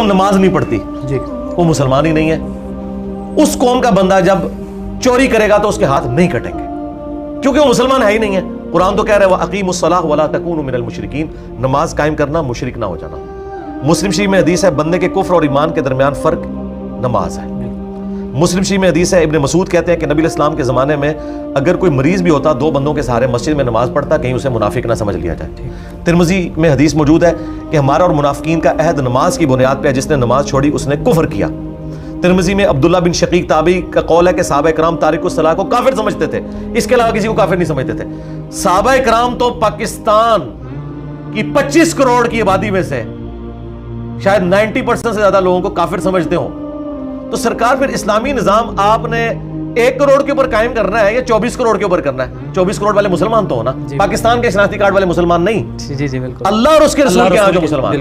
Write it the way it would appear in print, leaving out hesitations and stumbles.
نماز نہیں پڑھتی جی وہ مسلمان ہی نہیں ہے. اس قوم کا بندہ جب چوری کرے گا تو اس کے ہاتھ نہیں کٹیں گے کیونکہ وہ مسلمان ہے ہی نہیں ہے. قرآن تو کہہ رہا ہے وَأَقِيمُوا الصَّلَاةَ وَلَا تَكُونُوا مِنَ الْمُشْرِكِينَ. نماز قائم کرنا مشرک نہ ہو جانا. مسلم شریف میں حدیث ہے بندے کے کفر اور ایمان کے درمیان فرق نماز ہے. مسلم شریف میں حدیث ہے ابن مسعود کہتے ہیں کہ نبی علیہ السلام کے زمانے میں اگر کوئی مریض بھی ہوتا 2 بندوں کے سہارے مسجد میں نماز پڑھتا کہیں اسے منافق نہ سمجھ لیا جائے. ترمذی میں حدیث موجود ہے کہ ہمارا اور منافقین کا عہد نماز کی بنیاد پہ ہے, جس نے نماز چھوڑی اس نے کفر کیا. ترمذی میں عبداللہ بن شقیق تابعی کا قول ہے کہ صحابہ کرام تارک الصلاۃ کو کافر سمجھتے تھے, اس کے علاوہ کسی کو کافر نہیں سمجھتے تھے. صحابہ کرام تو پاکستان کی 25 کروڑ کی آبادی میں سے شاید 90% سے زیادہ لوگوں کو کافر سمجھتے ہوں. تو سرکار پھر اسلامی نظام آپ نے 1 کروڑ کے اوپر قائم کرنا ہے یا 24 کروڑ کے اوپر کرنا ہے؟ 24 کروڑ والے مسلمان تو ہونا, پاکستان کے شناختی کارڈ والے مسلمان نہیں. جی جی بالکل, اللہ اور اس کے رسول کے ہاں جو مسلمان.